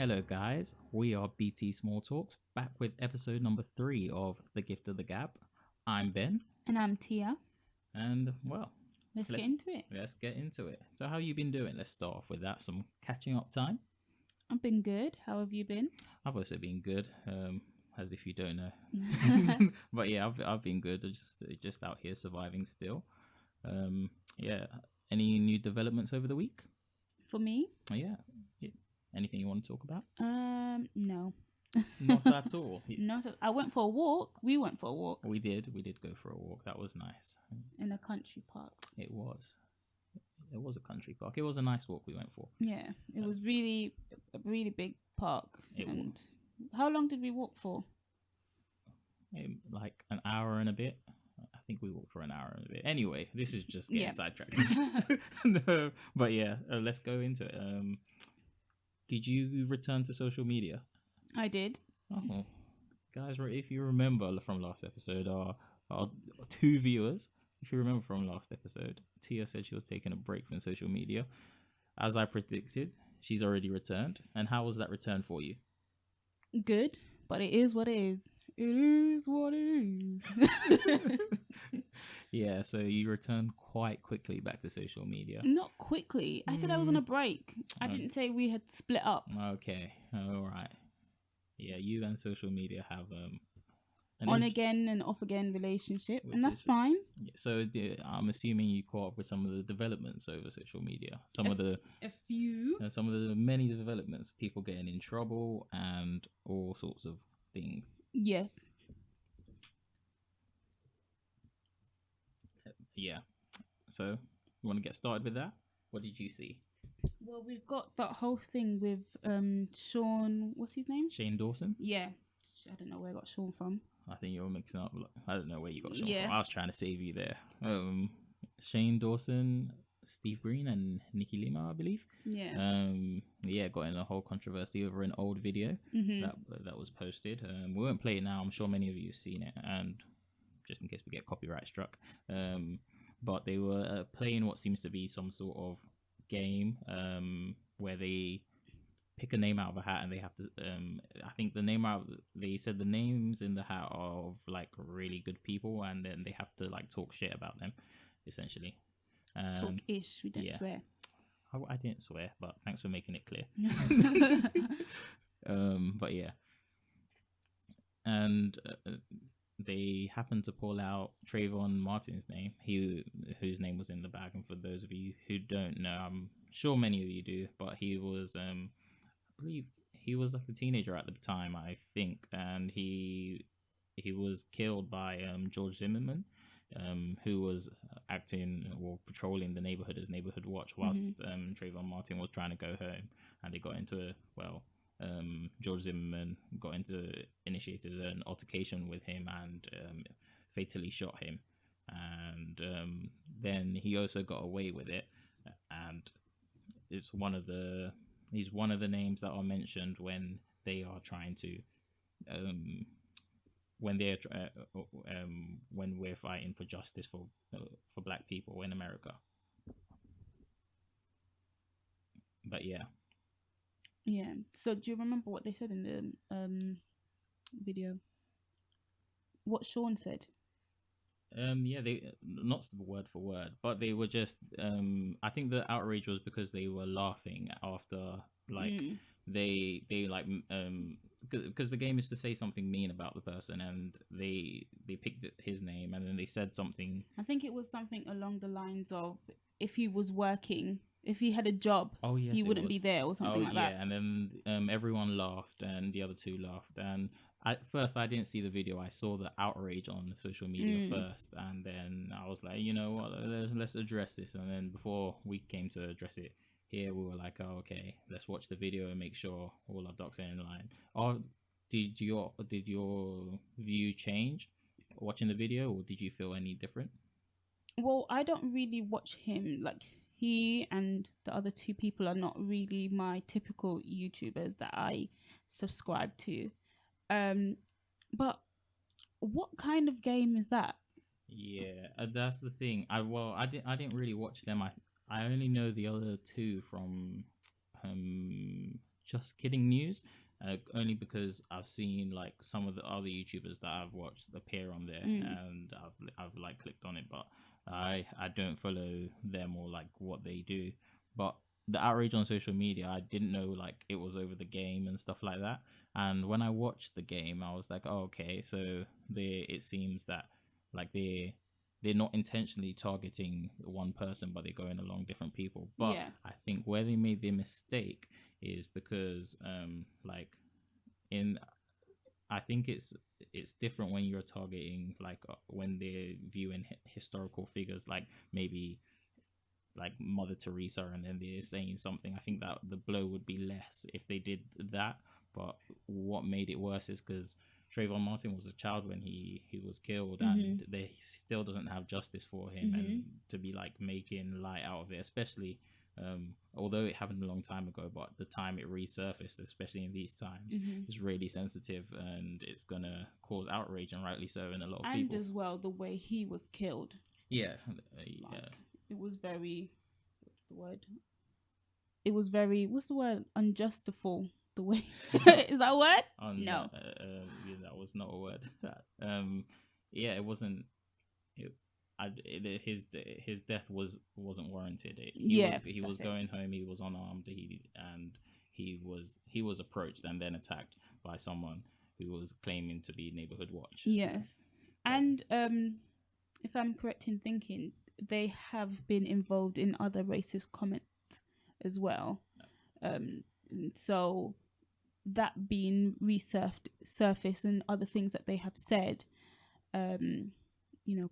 Hello guys, we are BT Small Talks, back with episode number 3 of The Gift of the Gab. I'm Ben. And I'm Tia. And well, let's get into it. Let's get into it. So how you been doing? Let's start off with that, some catching up time. I've been good. How have you been? I've also been good, as if you don't know. But yeah, I've been good, just out here surviving still. Yeah, any new developments over the week? For me? Yeah. Anything you want to talk about? No. Not at all. I went for a walk. We went for a walk. We did go for a walk. That was nice. In a country park. It was a country park. It was a nice walk we went for. Yeah, it was a really big park. How long did we walk for? Like an hour and a bit. I think we walked for an hour and a bit. Anyway, this is just getting sidetracked. No, but yeah, let's go into it. Did you return to social media? I did. Oh, guys, if you remember from last episode, our 2 viewers, if you remember from last episode, Tia said she was taking a break from social media. As I predicted, she's already returned. And how was that return for you? Good, but it is what it is. It is what it is. Yeah, so you returned quite quickly back to social media. Not quickly. I said I was on a break. I didn't say we had split up. Okay, all right. Yeah, you and social media have an on again and off again relationship, and that's fine. So I'm assuming you caught up with some of the developments over social media. Some of the many developments, people getting in trouble and all sorts of things. Yes. Yeah. So you want to get started with that? What did you see? Well, we've got that whole thing with Sean. What's his name? Shane Dawson. Yeah. I don't know where I got Sean from. I think you're mixing up. I don't know where you got Sean from. I was trying to save you there. Shane Dawson, Steve Greene, and Nikki Limo, I believe. Yeah. Yeah, got in a whole controversy over an old video that was posted. We won't play it now. I'm sure many of you have seen it, and just in case we get copyright struck. But they were playing what seems to be some sort of game where they pick a name out of a hat and they have to I think they said the names in the hat are of like really good people, and then they have to like talk shit about them essentially. Talk ish. We don't swear. I didn't swear, but thanks for making it clear. But yeah, and they happened to pull out Trayvon Martin's name, whose name was in the bag. And for those of you who don't know, I'm sure many of you do, but he was I believe he was like a teenager at the time, I think, and he was killed by George Zimmerman, who was acting or patrolling the neighborhood as neighborhood watch whilst Trayvon Martin was trying to go home, and they got into George Zimmerman initiated an altercation with him and fatally shot him, and then he also got away with it, and he's one of the names that are mentioned when they are trying to when we're fighting for justice for black people in America. But yeah. So do you remember what they said in the video? What Sean said? They not word for word, but they were just I think the outrage was because they were laughing after they like because the game is to say something mean about the person, and they picked his name and then they said something. I think it was something along the lines of, if he was working, if he had a job, he wouldn't be there, or something like that. And then everyone laughed, and the other 2 laughed. And at first, I didn't see the video. I saw the outrage on social media first, and then I was like, you know what, let's address this. And then before we came to address it here, we were like, oh, okay, let's watch the video and make sure all our ducks are in line. Or did your view change watching the video, or did you feel any different? Well, I don't really watch him. Like, he and the other 2 people are not really my typical YouTubers that I subscribe to. But what kind of game is that? Yeah, that's the thing. I didn't really watch them. I only know the other 2 from just kidding news. Only because I've seen like some of the other YouTubers that I've watched appear on there, Mm. and I've like clicked on it, but I don't follow them or like what they do. But the outrage on social media, I didn't know like it was over the game and stuff like that. And when I watched the game, I was like, oh, okay, so it seems that like they're not intentionally targeting one person, but they're going along different people. But Yeah. I think where they made their mistake is because like in I think it's different when you're targeting like when they're viewing historical figures like maybe like Mother Teresa, and then they're saying something. I think that the blow would be less if they did that. But what made it worse is because Trayvon Martin was a child when he was killed, Mhm. and they still doesn't have justice for him, Mhm. and to be like making light out of it, especially although it happened a long time ago, but the time it resurfaced, especially in these times, Mhm. is really sensitive, and it's gonna cause outrage, and rightly so, in a lot of And people. as well, the way he was killed, Yeah, yeah. like it was very, what's the word? It was very, what's the word? Unjustifiable. The way is that a word? On No. yeah, that was not a word. Yeah, it wasn't. It, his death wasn't warranted. Yeah, He was that's it. going home. He was unarmed. He was approached and then attacked by someone who was claiming to be neighborhood watch. Yes. But And if I'm correct in thinking, they have been involved in other racist comments as well. Um, so that being surface and other things that they have said, um,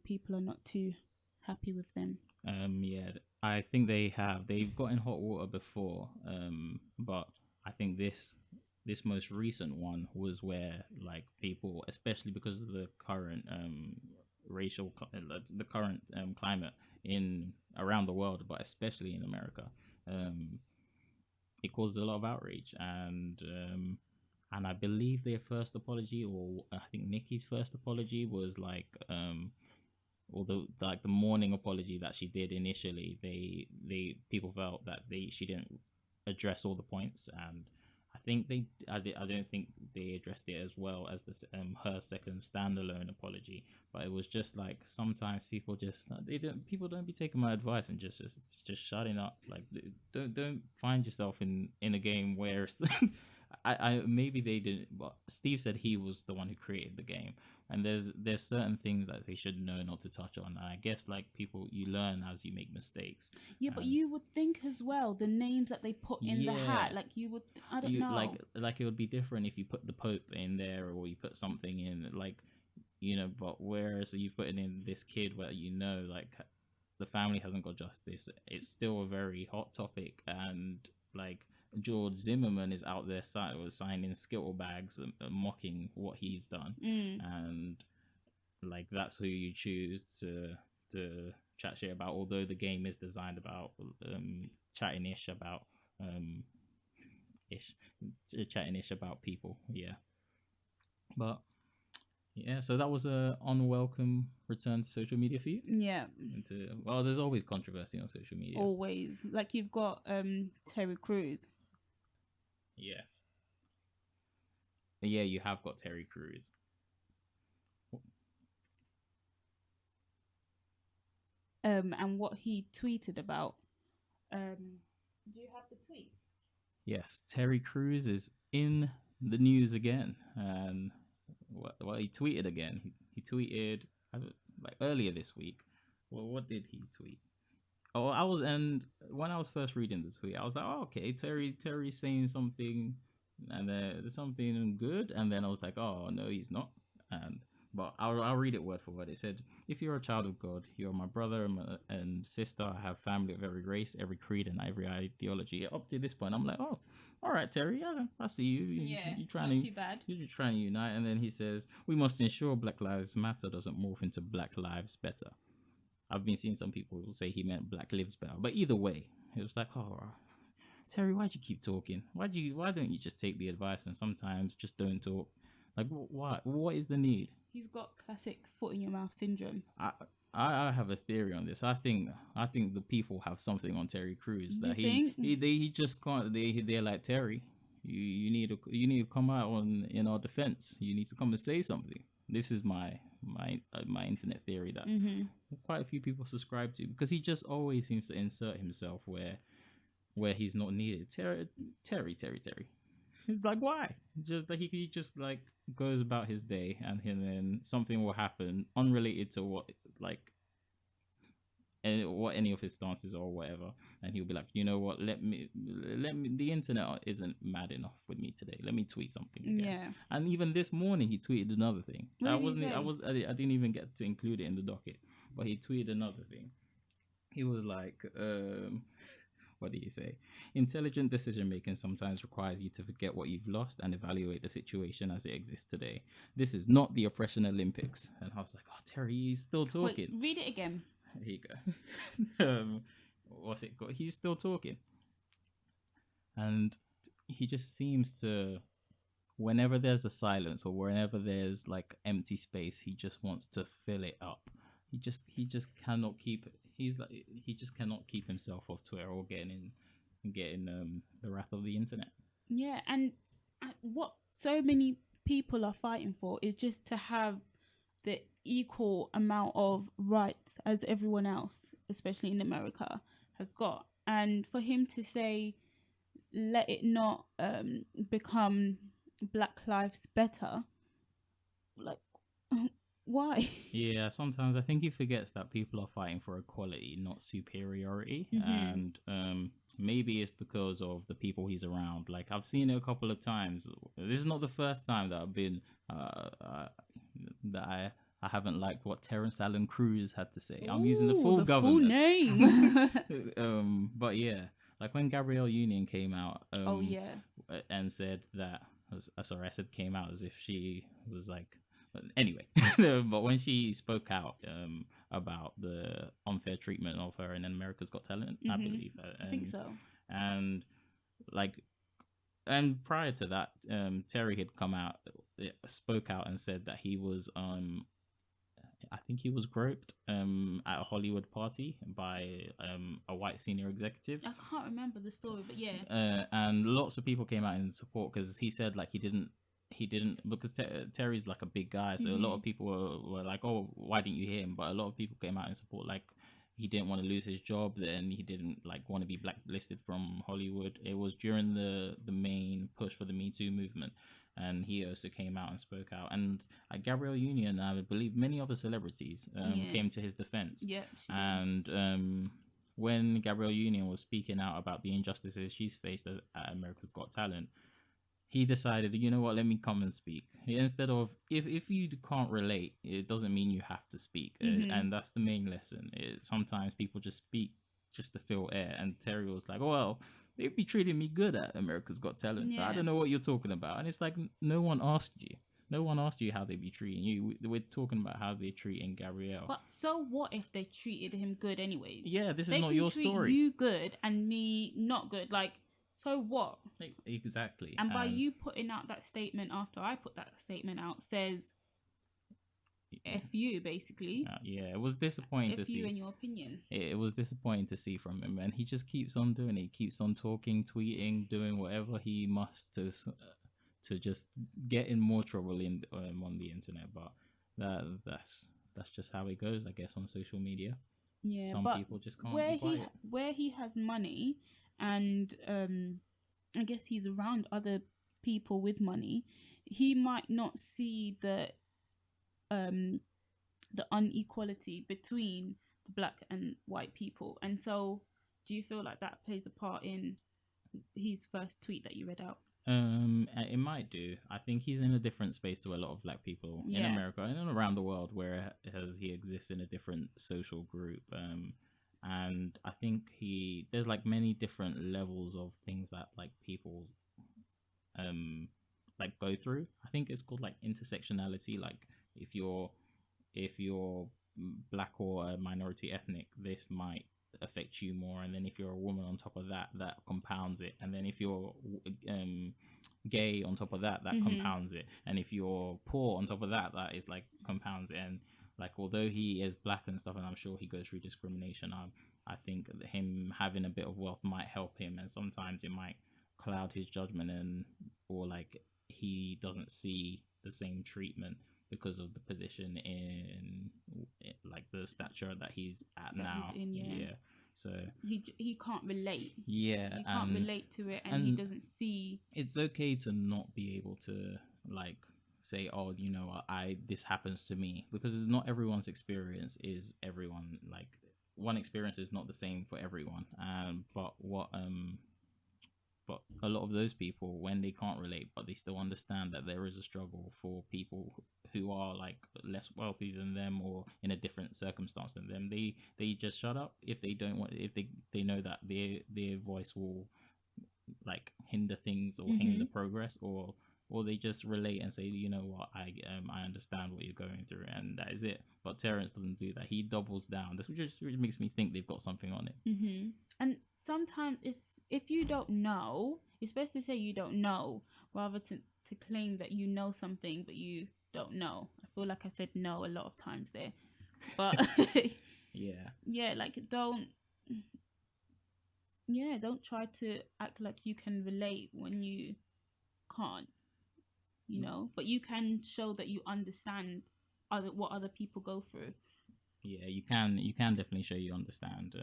people are not too happy with them. yeah, I think they've got in hot water before. But I think this most recent one was where like people, especially because of the current the current climate in around the world, but especially in America, um, it caused a lot of outrage, and I believe their first apology, or I think Nikki's first apology, was like or the morning apology that she did initially, they people felt that she didn't address all the points, and I don't think they addressed it as well as this her second standalone apology. But it was just like sometimes people don't be taking my advice and just shutting up. Like don't find yourself in a game where I maybe they didn't, but Steve said he was the one who created the game, and there's certain things that they should know not to touch on. And I guess like people, you learn as you make mistakes. Yeah, but And you would think as well the names that they put in the yeah, hat, like you would. I don't you know. like it would be different if you put the Pope in there, or you put something in like, but whereas you put it in this kid where like the family hasn't got justice, it's still a very hot topic. And like George Zimmerman is out there signing skittle bags and mocking what he's done. Mm. And like that's who you choose to chat shit about, although the game is designed about chatting ish about um ish chatting ish about people. Yeah, but yeah, so that was a unwelcome return to social media for you. Yeah, Into Well, there's always controversy on social media. always. Like you've got Terry Crews, Yes, yeah, you have got Terry Crews. and what he tweeted about. Do you have the tweet? Yes, Terry Crews is in the news again, and well, he tweeted again. He tweeted like earlier this week. Well, what did he tweet? Oh, and when I was first reading the tweet, I was like, oh, okay, Terry's saying something, and there's something good, and then I was like, oh no, he's not. And but I'll read it word for word. It said, "If you're a child of God, you're my brother and sister. I have family of every race, every creed, and every ideology." Up to this point, I'm like, oh, all right, Terry, yeah, I see you. Yeah, You it's trying not to too bad. you're trying to unite, and then he says, "We must ensure Black Lives Matter doesn't morph into Black Lives Better." I've been seeing some people who say he meant Black Lives Better, but either way, it was like, oh, Terry, why'd you keep talking? Why don't you just take the advice and sometimes just don't talk? Like, what is the need? He's got classic foot in your mouth syndrome. I I have a theory on this. I think the people have something on Terry Crews You that think? he just can't. They're like Terry. you need to come out on in our defense. You need to come and say something. This is my internet theory that Mhm. quite a few people subscribe to, because he just always seems to insert himself where he's not needed. Terry. It's like, why? Just that he just like goes about his day, and then something will happen unrelated to like what any of his stances or whatever, and he'll be like, you know what? Let me. The internet isn't mad enough with me today. Let me tweet something again. Yeah. And even this morning, he tweeted another thing. What I did he wasn't. I say? was. I didn't even get to include it in the docket, but he tweeted another thing. He was like, what did he say? Intelligent decision making sometimes requires you to forget what you've lost and evaluate the situation as it exists today. This is not the oppression Olympics. And I was like, oh, Terry, he's still Wait, talking. read it again. Here you go. What's it called? He's still talking. And he just seems to, whenever there's a silence or whenever there's like empty space, he just wants to fill it up. He just cannot keep he just cannot keep himself off Twitter or getting the wrath of the internet. Yeah, and what so many people are fighting for is just to have the equal amount of rights as everyone else, especially in America, has got. And for him to say, let it not become Black Lives Better, like, why? Yeah, sometimes I think he forgets that people are fighting for equality, not superiority. Mm-hmm. And maybe it's because of the people he's around. Like, I've seen it a couple of times. This is not the first time that I've been uh, uh, that I haven't liked what Terrence Allen Cruz had to say. I'm using the Ooh, full the full government. name. But yeah, like when Gabrielle Union came out, Oh yeah. and said that, sorry, I said came out as if she was like, anyway. But when she spoke out about the unfair treatment of her in America's Got Talent, I Mm-hmm. believe, I think so. and like, and prior to that, Terry had come out, spoke out, and said that he was I think he was groped at a Hollywood party by a white senior executive. I can't remember the story, but yeah. And lots of people came out in support, because he said like he didn't, because Terry's like a big guy, so a lot Mm-hmm. of people were like, oh, why didn't you hear him? But a lot of people came out in support, like he didn't want to lose his job, then he didn't like want to be blacklisted from Hollywood. It was during the main push for the Me Too movement, and he also came out and spoke out. And Gabrielle Union, I believe many other celebrities Yeah. came to his defense. Yeah. She did. And when Gabrielle Union was speaking out about the injustices she's faced at America's Got Talent, he decided, you know what, let me come and speak. Instead of, if you can't relate, it doesn't mean you have to speak. Mhm. And that's the main lesson. Sometimes people just speak just to fill air. And Terry was like, well, they'd be treating me good at America's Got Talent. I Yeah. don't know what you're talking about. And it's like, no one asked you. No one asked you how they be treating you. We're talking about how they're treating Gabrielle. But so what if they treated him good anyways? Yeah, this is They not can your treat story. you good and me not good. Like, so what? Exactly. And by you putting out that statement after I put that statement out says F you, basically. Yeah, it was disappointing to F you see. in your opinion. It was disappointing to see from him, and he just keeps on doing it. He keeps on talking, tweeting, doing whatever he must to just get in more trouble on the internet. But that's just how it goes, I guess, on social media. Yeah, Some but people just can't be quiet. where he has money and I guess he's around other people with money, he might not see um the inequality between the black and white people. And so do you feel like that plays a part in his first tweet that you read out? It might do. I think he's in a different space to a lot of black people in Yeah. America and around the world, where as he exists in a different social group. And I think there's like many different levels of things that like people um like go through. I think it's called like intersectionality. Like if you're black or a minority ethnic, this might affect you more. And then if you're a woman on top of that, that compounds it. And then if you're gay on top of that, that compounds it. And if you're poor on top of that, that is like compounds it. And like, although he is black and stuff, and I'm sure he goes through discrimination, I think that him having a bit of wealth might help him, and sometimes it might cloud his judgment, and or like he doesn't see the same treatment because of the position in like the stature that he's at That he's now. in, yeah. So He can't relate. yeah, He can't relate to it, and he and doesn't see. it's okay to not be able to like say, oh, you know, I this happens to me, because not everyone's experience is everyone, like one experience is not the same for everyone. But a lot of those people, when they can't relate but they still understand that there is a struggle for people who are like less wealthy than them or in a different circumstance than them, they just shut up if they don't want, if they know that their voice will like hinder things or hinder progress, or they just relate and say, you know what, I understand what you're going through, and that is it. But Terrence doesn't do that. He doubles down. This which makes me think they've got something on it. And sometimes it's, if you don't know, you're supposed to say you don't know rather to claim that you know something but you don't know. I feel like I said no a lot of times there, but yeah, like don't try to act like you can relate when you can't, you know, but you can show that you understand what other people go through. Yeah, you can definitely show you understand,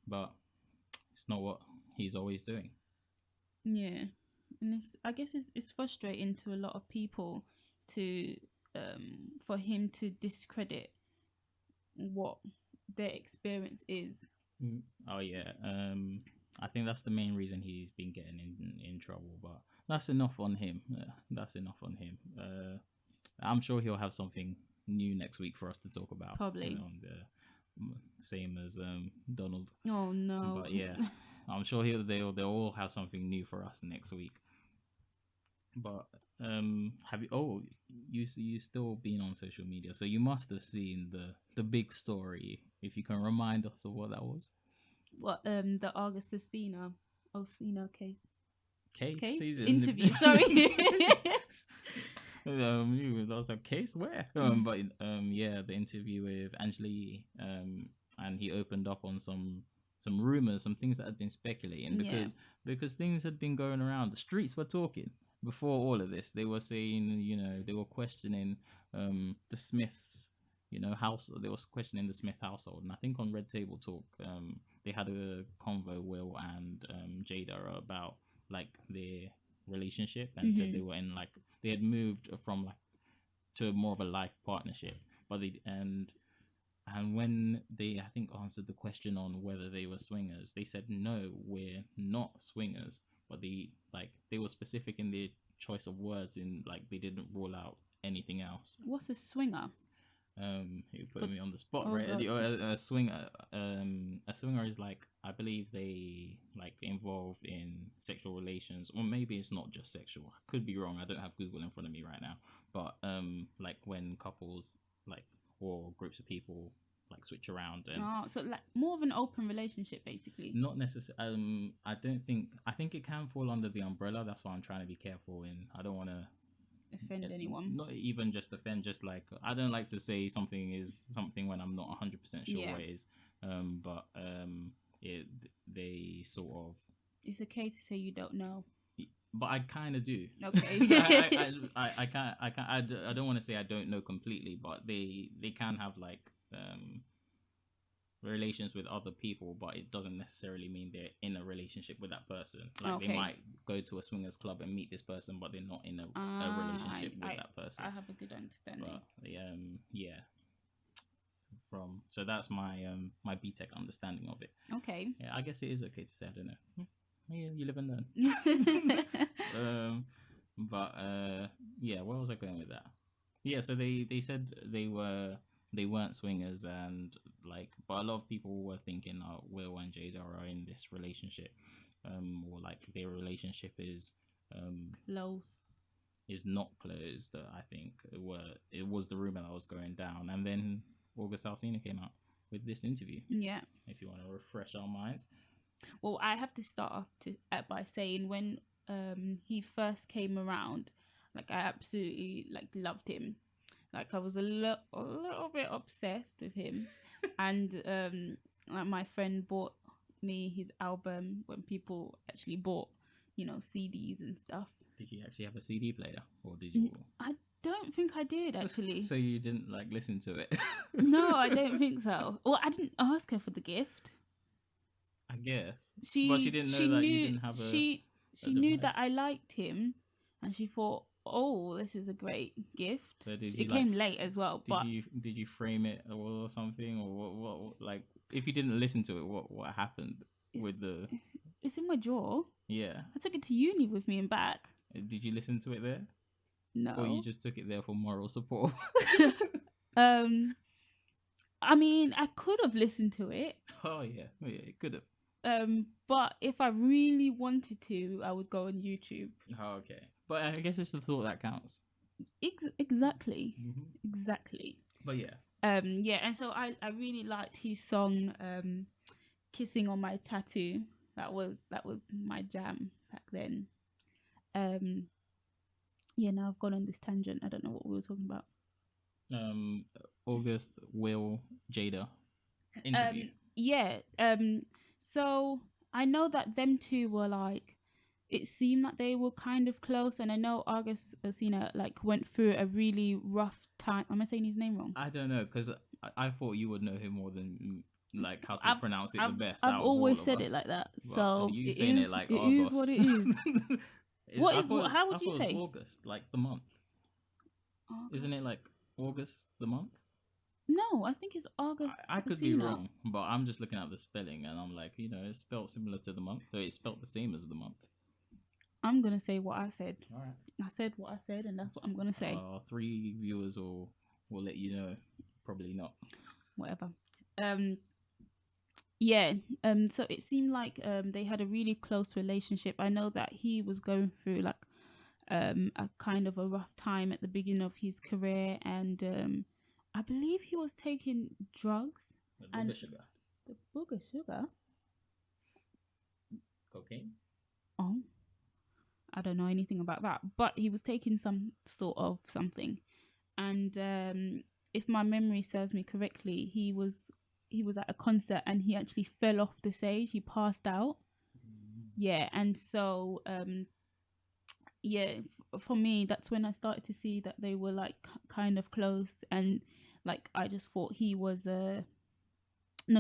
but it's not what he's always doing. Yeah, and I guess it's frustrating to a lot of people to for him to discredit what their experience is. Oh yeah, I think that's the main reason he's been getting in trouble. But that's enough on him. That's enough on him. I'm sure he'll have something new next week for us to talk about. Probably. Same as Donald. Oh no. But yeah, I'm sure they'll all have something new for us next week. But have you? Oh, you still been on social media, so you must have seen the big story. If you can remind us of what that was. What the August Alsina case In interview. Sorry. that was a case where but yeah, the interview with Angeli, and he opened up on some rumors, some things that had been speculating, because things had been going around, the streets were talking before all of this. They were saying, you know, they were questioning the Smiths, you know, house. They was questioning the Smith household, and I think on Red Table Talk, they had a convo, Will and Jada, about like their relationship, and said they were in like, they had moved from like to more of a life partnership, but they and when they, I think, answered the question on whether they were swingers, they said no, we're not swingers. But they were specific in their choice of words, in like they didn't rule out anything else. What's a swinger? You put me on the spot, Oh, right? God. A swinger is like, I believe they like involved in sexual relations, or maybe it's not just sexual. I could be wrong. I don't have Google in front of me right now. But like when couples like, or groups of people like switch around, and So like more of an open relationship, basically. not necessarily. I don't think. I think it can fall under the umbrella. That's why I'm trying to be careful. In I don't want to Offend anyone. not even just offend, just like I don't like to say something is something when I'm not 100% sure what it is. But it they sort of. It's okay to say you don't know. But I kind of do. Okay. I can't. I don't want to say I don't know completely, but they can have like relations with other people, but it doesn't necessarily mean they're in a relationship with that person. Like they might go to a swingers club and meet this person, but they're not in a relationship with that person. I have a good understanding. But yeah. So that's my my BTEC understanding of it. Okay. Yeah, I guess it is okay to say I don't know. Yeah, you live and learn. But yeah, where was I going with that? Yeah, so they said they weren't swingers, and like, but a lot of people were thinking, oh, Will and Jada are in this relationship, or like their relationship is close. Is not closed. I think it was the rumor that was going down, and then August Alsina came out with this interview. Yeah. If you want to refresh our minds. Well, I have to start off by saying when he first came around, like I absolutely like loved him. Like I was a little bit obsessed with him, and like my friend bought me his album when people actually bought CDs and stuff. Did you actually have a CD player, or did you? I don't think I did actually. So you didn't like listen to it? No, I don't think so. Well, I didn't ask her for the gift. I guess. But she She didn't she know that you knew didn't have she a knew that device. I liked him, and she thought, "Oh, this is a great gift." So did you It like? came late as well, but Did you frame it or something, or what like if you didn't listen to it, what happened it's, with the? it's in my drawer. Yeah. I took it to uni with me and back. Did you listen to it there, or you No. just took it there for moral support? I mean, I could have listened to it. Oh yeah, it could have. But if I really wanted to, I would go on YouTube. Oh, okay, but I guess it's the thought that counts. Exactly. Mm-hmm. Exactly. But yeah. Yeah, and so I really liked his song Kissing on My Tattoo. That was my jam back then. Yeah, now I've gone on this tangent. I don't know what we were talking about. August, Will, Jada interview. Yeah. So I know that them two were like, it seemed like they were kind of close, and I know August Alsina like went through a really rough time. Am I saying his name wrong? I don't know, because I thought you would know him more than like how to pronounce it the best I've out of always all of said us. it like that. But So you it saying is it like it August. is what it is. How would I you thought it say? was August, like the month. August? Isn't it like August the month? No, I think it's August. I could be Alsina. wrong, but I'm just looking at the spelling and I'm like, it's spelled similar to the month, so it's spelled the same as the month. I'm gonna say what I said. All right. I said what I said, and that's what I'm gonna say. 3 viewers will let you know. Probably not. Whatever. Yeah. So it seemed like they had a really close relationship. I know that he was going through like a kind of a rough time at the beginning of his career, and I believe he was taking drugs. The booger sugar. The booger sugar. Cocaine. Oh, I don't know anything about that, but he was taking some sort of something, and if my memory serves me correctly, he was at a concert and he actually fell off the stage. He passed out. Yeah, and so yeah, for me, that's when I started to see that they were like kind of close, and like I just thought he was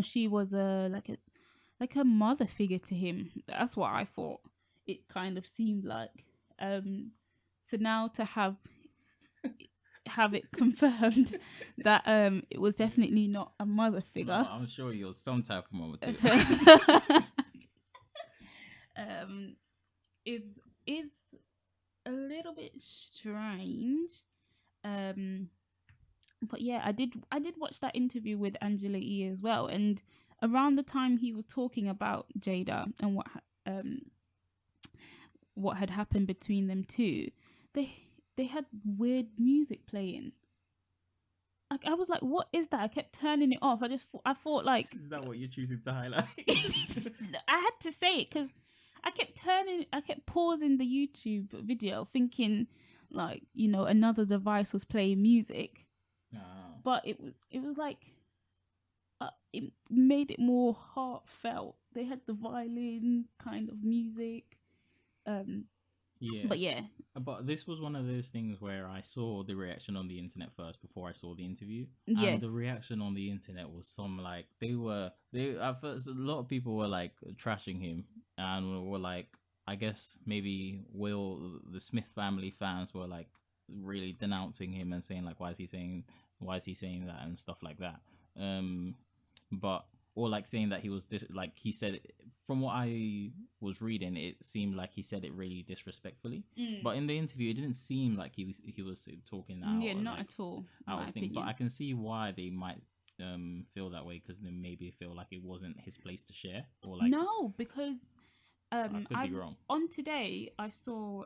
she was like a mother figure to him. That's what I thought. It kind of seemed like. So now to have it confirmed that it was definitely not a mother figure. No, I'm sure you're some type of mama too. Is a little bit strange. But yeah, I did watch that interview with Angela E as well, and around the time he was talking about Jada and what had happened between them two, they had weird music playing. I was like, what is that? I kept turning it off. I thought like, is that what you're choosing to highlight? I had to say it because I kept pausing the YouTube video thinking like, another device was playing music. But it was like, it made it more heartfelt. They had the violin kind of music. Yeah. But yeah. But this was one of those things where I saw the reaction on the internet first before I saw the interview. Yes. And the reaction on the internet was some like they at first a lot of people were like trashing him and were like, I guess maybe the Smith family fans were like really denouncing him and saying like why is he saying that and stuff like that. But or like saying that he was like he said it, from what I was reading, it seemed like he said it really disrespectfully. But in the interview, it didn't seem like he was talking out. Yeah, not like, at all. Out of thing. But I can see why they might feel that way because they maybe feel like it wasn't his place to share or like no, because I could be wrong. On today I saw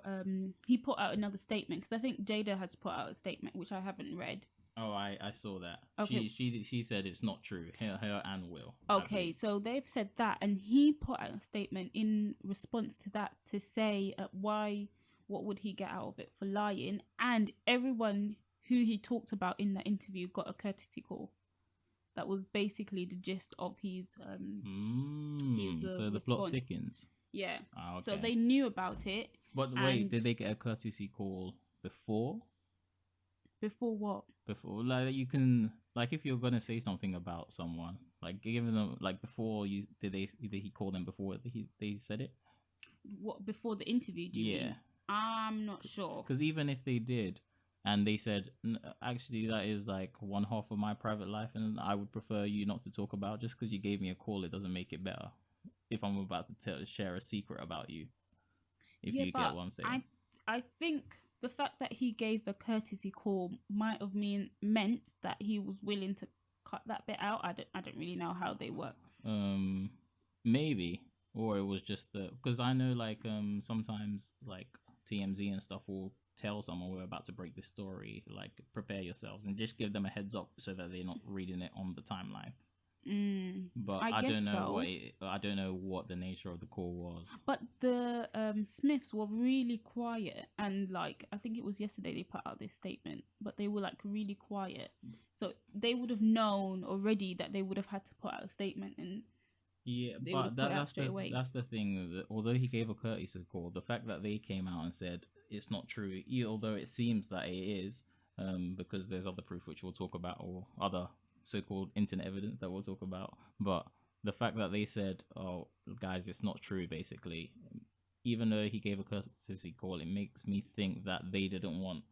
he put out another statement because I think Jada has put out a statement which I haven't read. Oh, I saw that. Okay. She said it's not true. Her and Will. Okay, so they've said that, and he put out a statement in response to that to say what would he get out of it for lying, and everyone who he talked about in that interview got a courtesy call. That was basically the gist of his so the plot thickens. Yeah. So Okay. they knew about it. But wait, And did they get a courtesy call before? before what? Before, like you can, like if you're gonna say something about someone, like giving them, like before you did he call them before they said it? What, before the interview, do you Yeah, mean? I'm not sure. because even if they did, and they said, Actually, that is like one half of my private life, and I would prefer you not to talk about. Just because you gave me a call, it doesn't make it better. If I'm about to share a secret about you, if Yeah, you get but what I'm saying. I think the fact that he gave a courtesy call might have meant that he was willing to cut that bit out. I don't really know how they work. Um, Maybe, or it was just the because I know like sometimes like TMZ and stuff will tell someone we're about to break this story, like prepare yourselves and just give them a heads up so that they're not reading it on the timeline. But I I guess don't know so. I don't know what the nature of the call was. But the Smiths were really quiet, and like I think it was yesterday they put out this statement, but they were like really quiet. So they would have known already that they would have had to put out a statement, and Yeah, they would but have put it out straight away. that's the thing. That although he gave a courtesy call, the fact that they came out and said it's not true, although it seems that it is, because there's other proof which we'll talk about, or other so-called internet evidence that we'll talk about. But the fact that they said, "Oh, guys, it's not true," basically, even though he gave a courtesy call, it makes me think that they didn't want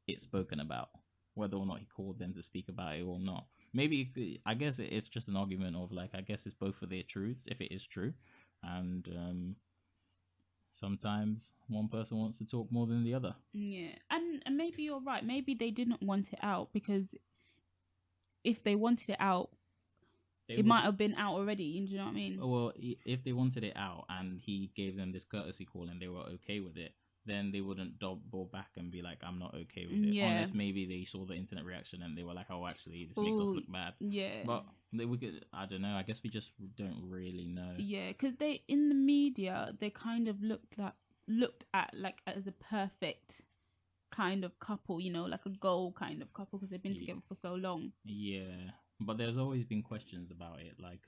it spoken about, whether or not he called them to speak about it or not. Maybe I guess it's just an argument of like I guess it's both of their truths if it is true, and sometimes one person wants to talk more than the other. Yeah, and maybe you're right. Maybe they didn't want it out because if they wanted it out, They it would. might have been out already. Do you know what I mean? Well, if they wanted it out and he gave them this courtesy call and they were okay with it, then they wouldn't double back and be like, "I'm not okay with it." Yeah. Unless maybe they saw the internet reaction and they were like, "Oh, actually, this makes us Oh, look bad." yeah. But we could. I don't know. I guess we just don't really know. Yeah, because they in the media they kind of looked at like as a perfect kind of couple, like a goal kind of couple because they've been Ye- together for so long. Yeah, but there's always been questions about it. Like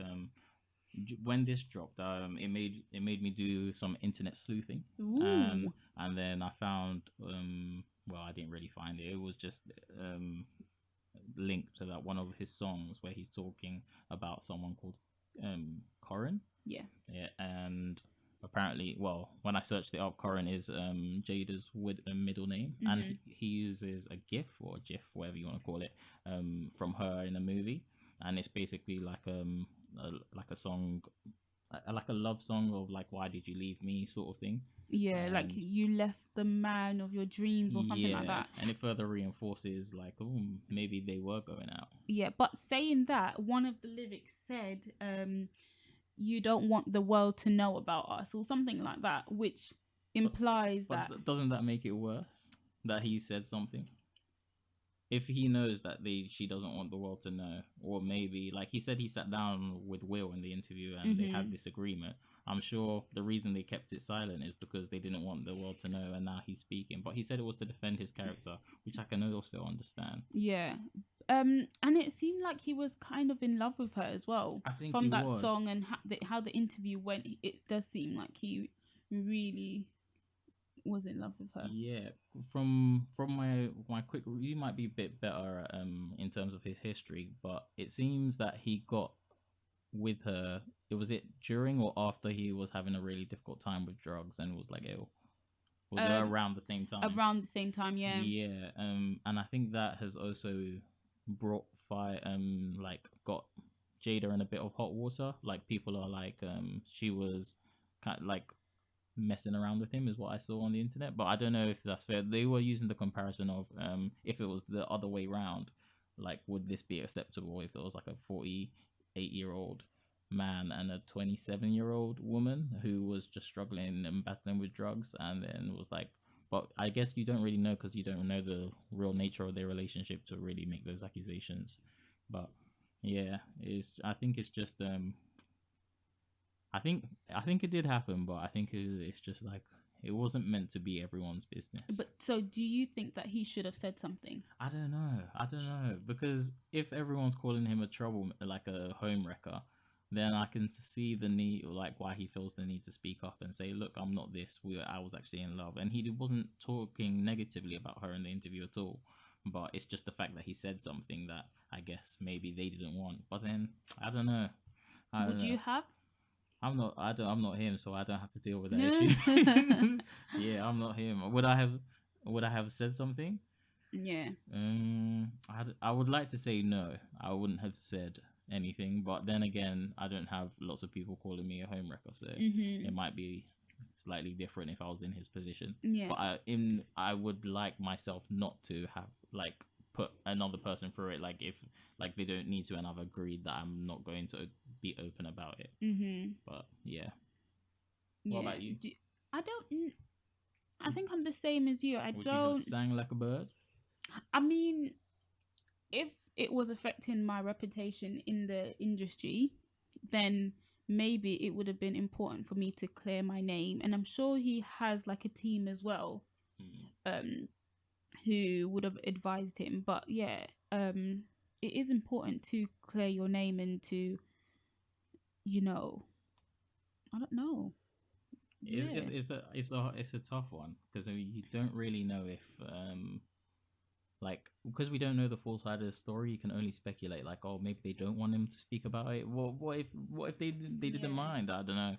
when this dropped, it made me do some internet sleuthing, Ooh, and then I found well, I didn't really find it. It was just linked to that one of his songs where he's talking about someone called Corin. yeah. Yeah, and apparently, well, when I searched it up, Corin is Jada's middle name, and Mhm. he uses a GIF or GIF, whatever you want to call it, from her in a movie, and it's basically like a song, like a love song of like why did you leave me sort of thing, Yeah, like and you left the man of your dreams or something like yeah, that. and it further reinforces like oh maybe they were going out. Yeah, but saying that, one of the lyrics said, you don't want the world to know about us or something like that, which But implies that doesn't that make it worse that he said something? If he knows that she doesn't want the world to know, or maybe like he said he sat down with Will in the interview and they had mhm. this agreement. I'm sure the reason they kept it silent is because they didn't want the world to know, and now he's speaking. But he said it was to defend his character, which I can also understand. Yeah. And it seemed like he was kind of in love with her as well. I think he From that was. song and how the interview went, it does seem like he really was in love with her. Yeah, from my quick, you might be a bit better in terms of his history, but it seems that he got with her. It was it during or after he was having a really difficult time with drugs and was like ill. Was it Um, around the same time? Around the same time, yeah. Yeah, and I think that has also brought fire, like got Jada in a bit of hot water. Like people are like, she was kind of like messing around with him, is what I saw on the internet. But I don't know if that's fair. They were using the comparison of, if it was the other way round, like would this be acceptable if it was like a 48-year-old man and a 27-year-old woman who was just struggling and battling with drugs, and then was like, but I guess you don't really know because you don't know the real nature of their relationship to really make those accusations. But yeah, it's I think it's just I think it did happen, but I think it's just like it wasn't meant to be everyone's business. But so do you think that he should have said something? I don't know. I don't know because if everyone's calling him a trouble like a home wrecker, then I can see the need, like why he feels the need to speak up and say, "Look, I'm not this. I was actually in love," and he wasn't talking negatively about her in the interview at all. But it's just the fact that he said something that I guess maybe they didn't want. But then I don't know. I don't Would know. you have? I'm not. I don't. I'm not him, so I don't have to deal with that No. issue. Yeah, I'm not him. Would I have? Would I have said something? Yeah. I would like to say no. I wouldn't have said anything, but then again, I don't have lots of people calling me a homewrecker, so it Mhm. might be slightly different if I was in his position. Yeah. But I would like myself not to have like put another person through it. Like if like they don't need to, and I've agreed that I'm not going to be open about it. Mhm. But yeah, what Yeah. about you? I don't. I think I'm the same as you. I Would you have don't. sang like a bird? I mean, if it was affecting my reputation in the industry, then maybe it would have been important for me to clear my name. And I'm sure he has like a team as well, Mm. um, who would have advised him. But yeah, it is important to clear your name and to, you know, I don't know. It's Yeah. it's a tough one because you don't really know if like because we don't know the full side of the story. You can only speculate like, oh, maybe they don't want him to speak about it. Well, what if they didn't Yeah. mind? I don't know.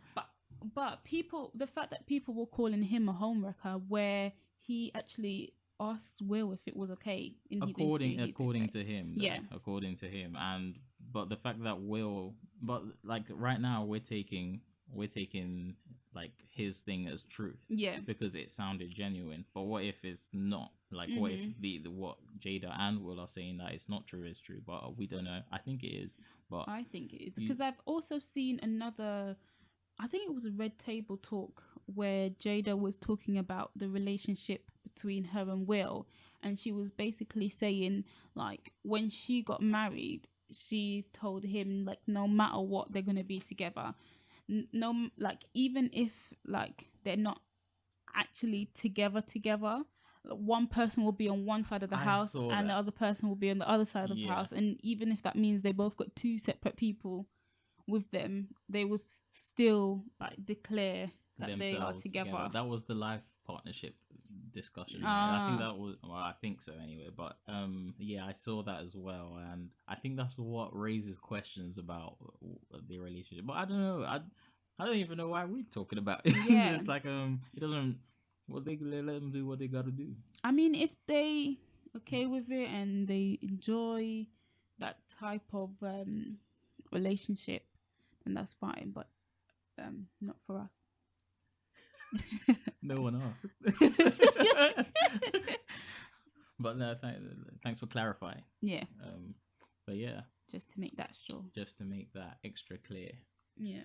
But people, the fact that people were calling him a homewrecker, where he actually asked Will if it was okay in his interview, he did According say, to him yeah, though, according to him, and but the fact that Will, but like right now we're taking like his thing as truth yeah, because it sounded genuine. But what if it's not? Like what if mhm. the what Jada and Will are saying that it's not true is true, but we don't know. I think it is, but I think it is you, because I've also seen another. I think it was a Red Table Talk where Jada was talking about the relationship between her and Will, and she was basically saying like when she got married, she told him like no matter what they're gonna be together. No, like even if like they're not actually together, like, one person will be on one side of the I house saw and the that. other person will be on the other side of the Yeah, house, and even if that means they both got two separate people with them, they will still like declare that they are themselves together. together. That was the life partnership discussion, right? I think Ah, that was, well, I think so anyway. But yeah, I saw that as well, and I think that's what raises questions about the relationship. But I don't know. I don't even know why we're talking about it. yeah. It's like it doesn't. Well, they let them do what they got to do. I mean, if they okay with it and they enjoy that type of relationship, then that's fine. But not for us. No one asked. But no, thanks for clarifying. Yeah, Um, but yeah, just to make that sure. just to make that extra clear. Yeah.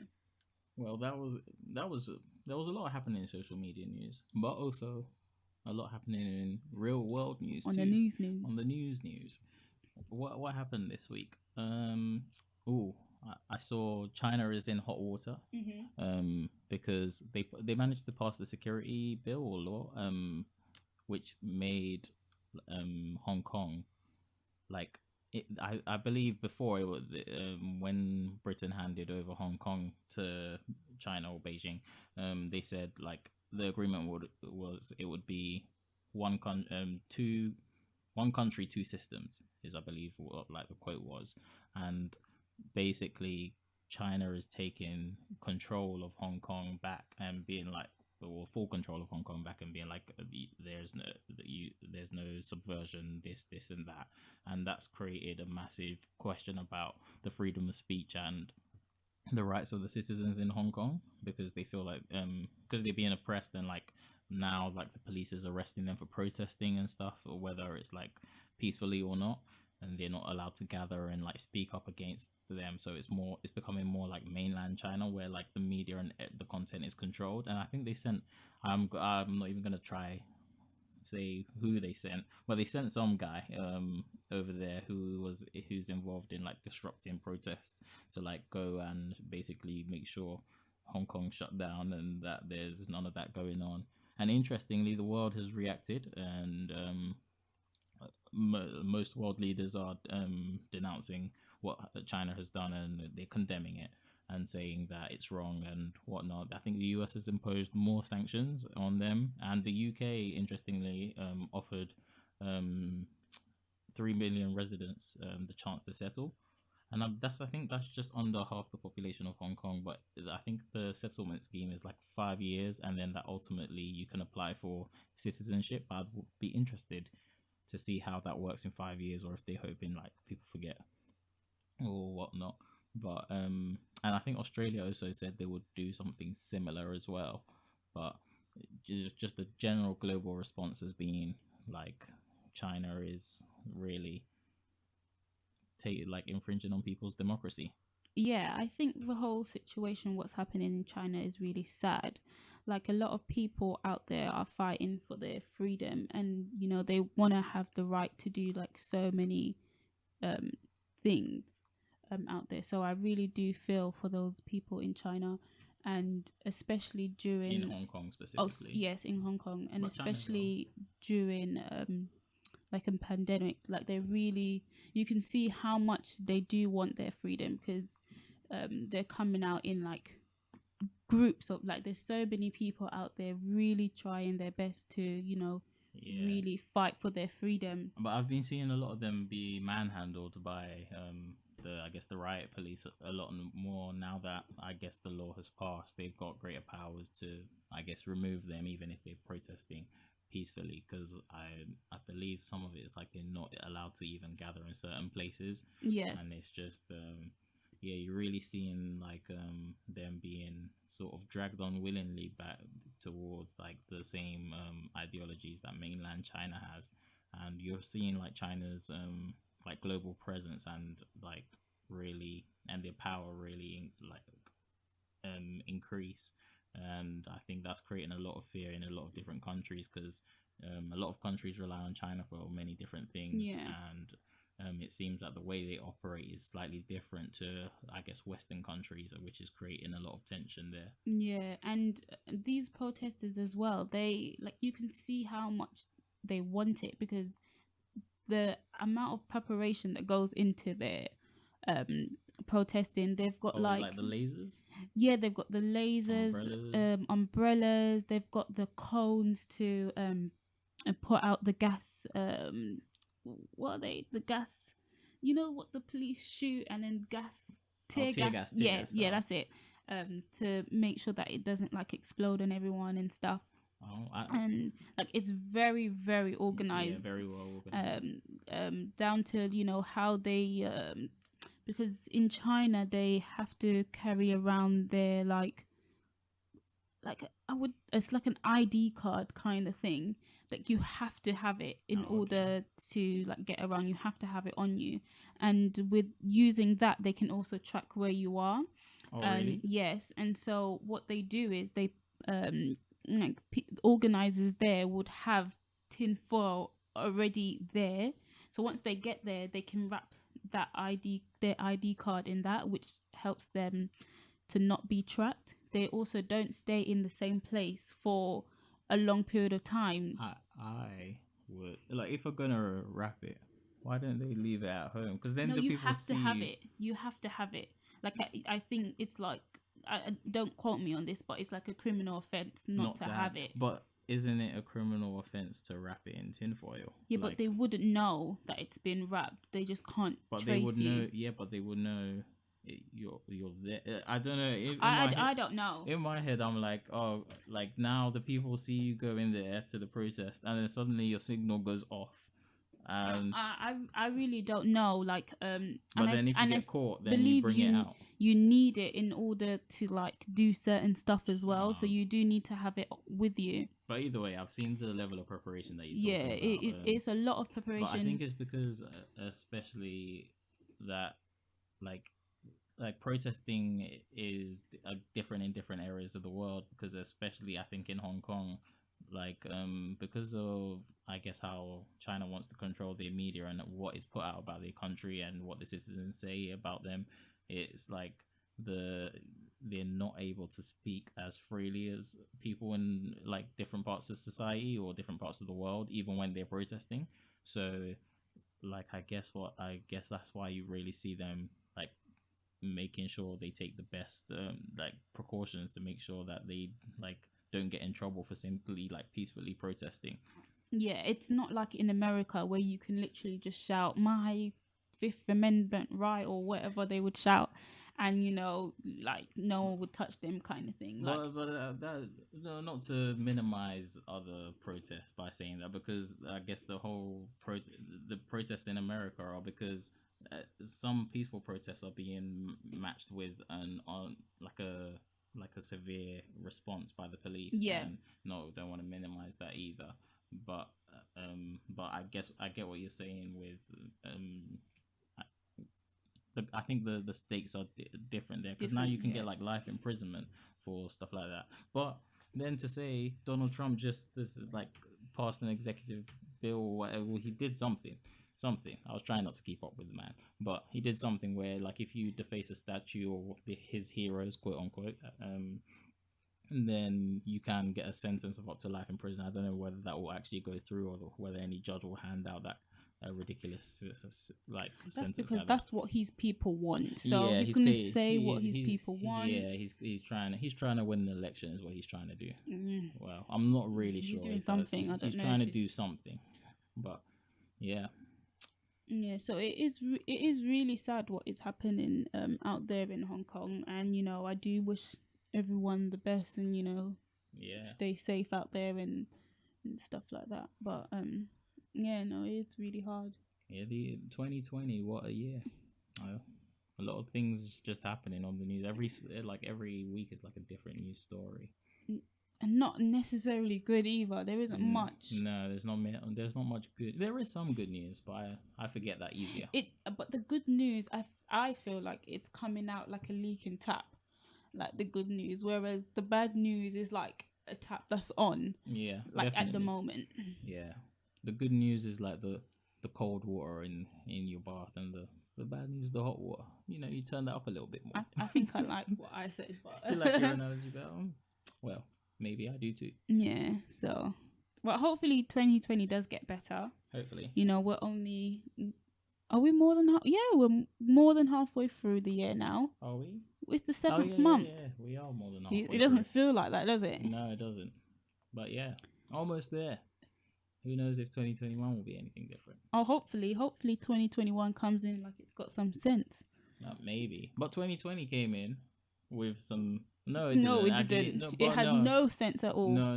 Well, that was there was a lot happening in social media news, but also a lot happening in real world news On the too. news. On the news, what happened this week? Oh, I saw China is in hot water. Mhm. Because they managed to pass the security bill or law, which made Hong Kong like I believe before it was when Britain handed over Hong Kong to China or Beijing, they said like the agreement was it would be two one country two systems is I believe what like the quote was, and basically China is taking control of Hong Kong back and being like or full control of Hong Kong back and being like there's no subversion this and that, and that's created a massive question about the freedom of speech and the rights of the citizens in Hong Kong because they feel like because they're being oppressed and like now like the police is arresting them for protesting and stuff or whether it's like peacefully or not, and they're not allowed to gather and like speak up against them, so it's becoming more like mainland China where like the media and the content is controlled. And I think they sent I'm not even gonna try say who they sent, but they sent some guy over there who's involved in like disrupting protests to like go and basically make sure Hong Kong shut down and that there's none of that going on. And interestingly, the world has reacted, and most world leaders are denouncing what China has done and they're condemning it. and saying that it's wrong and whatnot. I think the US has imposed more sanctions on them, and the UK, interestingly, offered um, 3 million residents the chance to settle. And I think that's just under half the population of Hong Kong. But I think the settlement scheme is like 5 years, and then that ultimately you can apply for citizenship. I'd be interested to see how that works in 5 years, or if they're hoping like people forget or whatnot. But and I think Australia also said they would do something similar as well. But just the general global response has been like China is really like infringing on people's democracy. Yeah, I think the whole situation, what's happening in China, is really sad. Like, a lot of people out there are fighting for their freedom, and they want to have the right to do like so many um things out there. So I really do feel for those people in China, and especially In during, Hong Kong oh specifically, yes, in Hong Kong, and but China as well. especially during like a pandemic. Like, they really, you can see how much they do want their freedom, because they're coming out in like groups of, like, there's so many people out there really trying their best to Yeah, really fight for their freedom. but I've been seeing a lot of them be manhandled by the I guess the riot police a lot more now that I guess the law has passed. They've got greater powers to I guess remove them even if they're protesting peacefully because I believe some of it is like they're not allowed to even gather in certain places, Yes. and it's just yeah, you're really seeing like them being sort of dragged unwillingly back towards like the same ideologies that mainland China has, and you're seeing like China's like global presence and like really and their power really like increase, and I think that's creating a lot of fear in a lot of different countries because a lot of countries rely on China for many different things, Yeah. and it seems that the way they operate is slightly different to, I guess, Western countries, which is creating a lot of tension there. Yeah, and these protesters as well, they, like, you can see how much they want it, because the amount of preparation that goes into their um protesting, they've got Oh, like, like the lasers, yeah, they've got the lasers, umbrellas. umbrellas, they've got the cones to put out the gas, what are they, the gas, what the police shoot, and then gas, Oh, tear gas, tear yeah, gas. yeah, Oh, that's it, to make sure that it doesn't like explode on everyone and stuff. oh, And like, it's very, very yeah, organized, very well organized. um down to how they, because in China they have to carry around their like I would, it's like an ID card kind of thing. Like, you have to have it in Oh, okay. order to like get around. You have to have it on you, and with using that, they can also track where you are. Oh, And really? yes, and so what they do is they, like, organizers there would have tin foil already there. So once they get there, they can wrap their ID card in that, which helps them to not be tracked. They also don't stay in the same place for a long period of time. I would like if we're gonna wrap it, why don't they leave it at home? Because then No, the you people have to see have you it. You have to have it. Like, I think it's like, don't quote me on this, but it's like a criminal offense not not to to have. have it. But isn't it a criminal offense to wrap it in tinfoil? Yeah, but Like, they wouldn't know that it's been wrapped. They just can't but they would trace you. know. Yeah, but they would know you're there. I don't know. In my head, I don't know. I'm like, oh, like now the people see you go in there to the protest, and then suddenly your signal goes off, and I really don't know. Like, but then if you and I get caught, then you believe bring it you out. you need it in order to like do certain stuff as well. So Uh, you do need to have it with you. but either way, I've seen the level of preparation that you're Yeah, talking about. it's a lot of But I think preparation. it's because, especially that, like, protesting is different in different areas of the world. Because especially, I think in Hong Kong, like, because of I guess how China wants to control their media and what is put out about their country and what the citizens say about them, it's like the they're not able to speak as freely as people in like different parts of society or different parts of the world, even when they're protesting. So, like, I guess that's why you really see them like making sure they take the best like precautions to make sure that they like don't get in trouble for simply like peacefully protesting. Yeah, it's not like in America where you can literally just shout my Fifth Amendment right or whatever they would shout, and like no one would touch them, kind of thing. Like, But that no, not to minimize other protests by saying that, because I guess the protests in America are because some peaceful protests are being matched with an on like a severe response by the police, yeah, and no, don't want to minimize that either. But but I guess I get what you're saying with um I think the stakes are different there, because now different. you can Yeah, get like life imprisonment for stuff like that. But then to say Donald Trump just this is like passed an executive bill or whatever, well, he did something. I was trying not to keep up with the man, but he did something where like if you deface a statue or his heroes, quote unquote, and then you can get a sentence of up to life in prison. I don't know whether that will actually go through or whether any judge will hand out that ridiculous like that's sentence because like that. that's what his people want. So Yeah, he's he's gonna paid. say what his people want. Yeah, he's trying to win an election is what he's trying to do. Mm, Well, I'm not really he's sure doing if that's something. I don't he's know trying if to it's do something, but yeah, yeah. So it is really sad what is happening out there in Hong Kong, and I do wish everyone the best, and yeah, stay safe out there and stuff like that. But yeah, no, it's really hard. yeah. The 2020, what a year! Uh, a lot of things just happening on the news. Every week is like a different news story. And not necessarily good either. There isn't much. No, there's not much good. There is some good news, but I forget that easier. But the good news, I feel like it's coming out like a leaking tap, like the good news, whereas the bad news is like a tap that's on, Yeah, like at the definitely. moment. Yeah, the good news is like the cold water in your bath, and the bad news is the hot water. You turn that up a little bit more. I think I like what I said, You like your but analogy better? Well, maybe I do too. yeah. So, but hopefully 2020 does get better. Hopefully. We're only. Are we more than half? Yeah, we're more than halfway through the year now. Are we? It's the Oh seventh yeah, yeah, month. yeah. We are more than It halfway through. doesn't feel like that, does it? No, it doesn't. But yeah, almost there. Who knows if 2021 will be anything different? Oh, hopefully 2021 comes in like it's got some sense. Maybe. But 2020 came in with some. No, it No, didn't it actually. didn't. No, It but had no. no sense at all. No.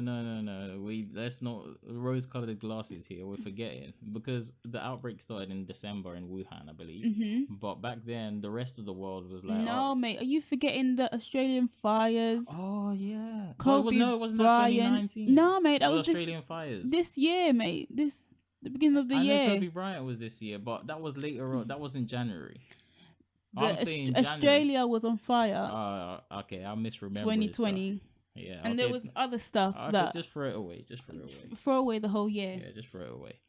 Let's not rose-colored glasses here. We're forgetting because the outbreak started in December in Wuhan, I believe. But back then, the rest of the world was like, No, mate, are you forgetting the Australian fires? oh yeah. Kobe No, wasn't that Bryant. 2019? No, mate, that The was Australian fires. this year, mate. The beginning of the I know year. Kobe Bryant was this year, but that was later on. That was in January. I'm The saying January. Australia was on fire. Okay, I misremember 2020. Yeah, And okay. there was other stuff Okay, that just throw it away. Just throw it away. throw away the whole year. Yeah, just throw it away.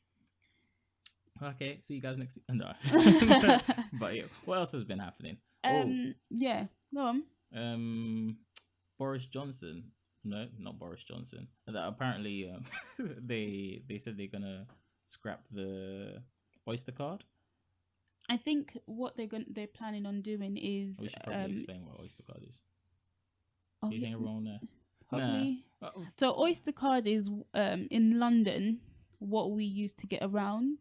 Okay, see you guys next. No, but yeah, what else has been happening? Yeah, go on. Boris Johnson. No, not Boris Johnson. That apparently, they said they're gonna scrap the Oyster card. I think what they're planning on doing is We should probably explain what Oyster card is. oh, Do you think everyone there? probably. Nah. So Oyster card is in London what we use to get around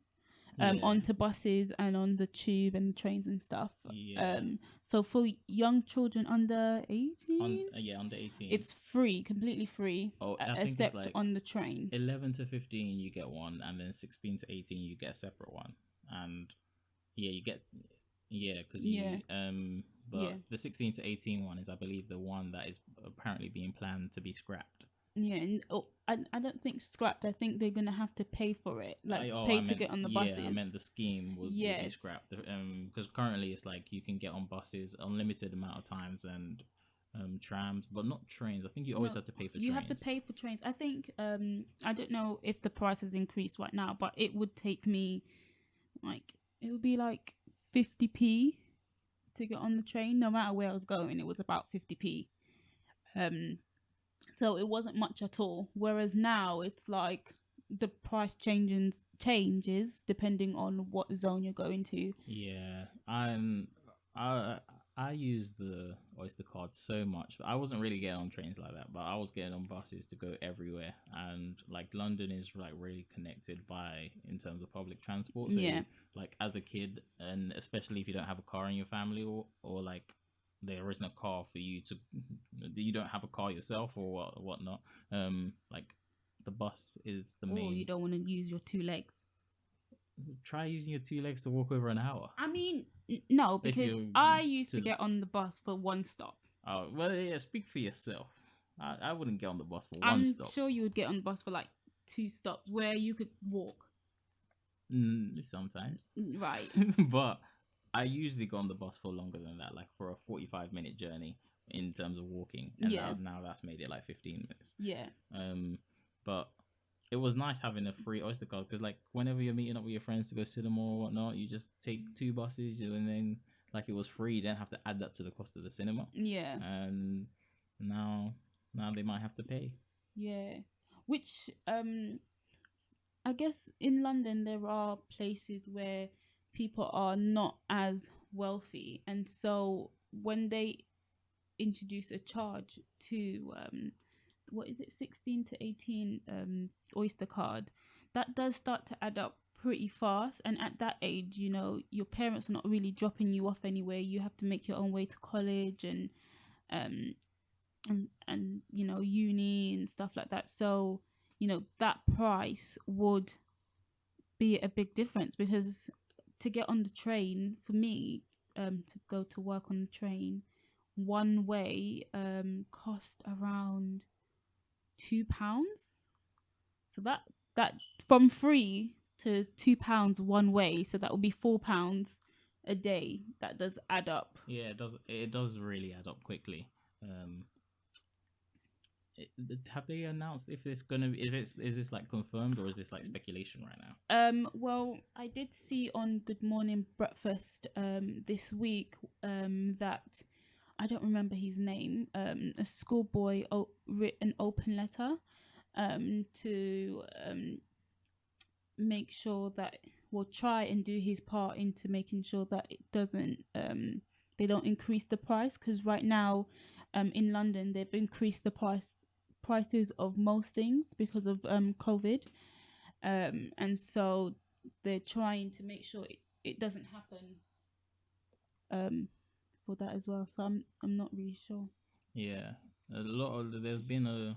onto buses and on the tube and trains and stuff. Yeah. So for young children under 18, Under 18, it's free, completely free. Oh, I think except it's like on the train. 11 to 15 you get one, and then 16 to 18 you get a separate one, and you get because but the 16 to 18 one is, I believe, the one that is apparently being planned to be scrapped. Yeah, and I don't think scrapped. I think they're gonna have to pay for it, pay to get on the buses. Yeah, I meant the scheme will be scrapped. Because currently it's like you can get on buses unlimited amount of times, and trams, but not trains. I think you always have to pay for trains. You have to pay for trains. I think I don't know if the price has increased right now, but it would take me it would be like 50p to get on the train. No matter where I was going, it was about 50p. So it wasn't much at all. Whereas now it's like the price changes depending on what zone you're going to. Yeah, I use the Oyster card so much. I wasn't really getting on trains like that, but I was getting on buses to go everywhere. And like London is like really connected by in terms of public transport. So Yeah. like as a kid, and especially if you don't have a car in your family, or like there isn't a car for you to, you don't have a car yourself or whatnot. Like the bus is the Or you main. don't want to use your two legs. Try using your two legs to walk over an hour I mean, no, if because you're I used to to. get on the bus for one stop. Oh, well, yeah, speak for yourself. I wouldn't get on the bus for one I'm stop. sure you would get on the bus for like two stops where you could walk. Sometimes. Right. But I usually go on the bus for longer than that, like for a 45-minute journey in terms of walking. And Yeah. now that's made it like 15 minutes. Yeah. But it was nice having a free Oyster card because, like, whenever you're meeting up with your friends to go cinema or whatnot, you just take two buses and then, like, it was free. You didn't have to add that to the cost of the cinema. Yeah. And now they might have to pay. Yeah. Which I guess in London there are places where people are not as wealthy, and so when they introduce a charge to what is it, 16 to 18 Oyster card, that does start to add up pretty fast. And at that age, you know, your parents are not really dropping you off anywhere. You have to make your own way to college and um and you know, uni and stuff like that. So you know, that price would be a big difference, because to get on the train for me, to go to work on the train one way cost around £2. So that from free to £2 one way, so that would be £4 a day. That does add up. Yeah, it does really add up quickly. Um, have they announced if it's gonna be, is this like confirmed or is this like speculation right now? Well, I did see on Good Morning Breakfast this week that I don't remember his name. A schoolboy wrote an open letter to make sure that will try and do his part into making sure that it doesn't they don't increase the price, because right now in London they've increased the prices of most things because of COVID, and so they're trying to make sure it doesn't happen um for that as well. So I'm not really sure. Yeah, there's been a,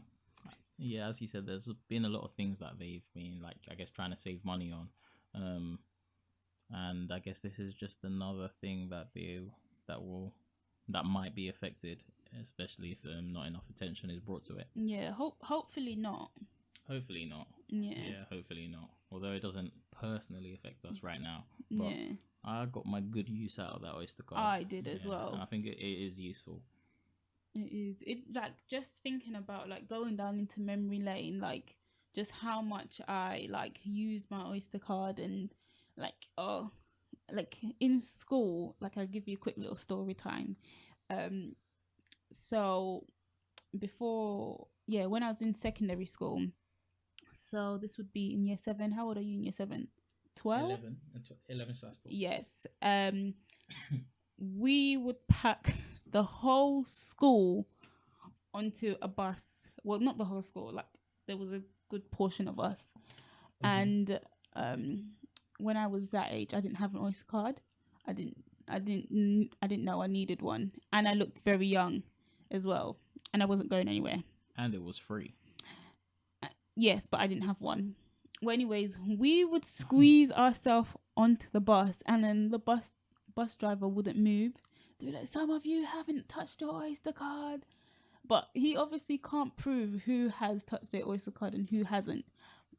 yeah, as you said, there's been a lot of things that they've been, like, I guess, trying to save money on. Um, and I guess this is just another thing that might be affected, especially if not enough attention is brought to it. Yeah, hopefully not. Hopefully not. Yeah. Yeah, hopefully not. Although it doesn't personally affect us right now, but Yeah, I got my good use out of that Oyster card. I did as Yeah, and I well. think it is useful. It is. It like just thinking about like going down into memory lane, like just how much I like use my Oyster card, and like like in school, like I'll give you a quick little story time. Um, so before, yeah, when I was in secondary school, so this would be in year seven. How old are you in year seven? 12? 11 slash 12. Yes. We would pack the whole school onto a bus. Well, not the whole school. Like there was a good portion of us, and when I was that age, I didn't have an Oyster card. I didn't know I needed one, and I looked very young as well, and I wasn't going anywhere. And it was free. Yes, but I didn't have one. Well, anyways, we would squeeze ourselves onto the bus, and then the bus driver wouldn't move. They'd be like, "Some of you haven't touched your Oyster card," but he obviously can't prove who has touched their Oyster card and who hasn't.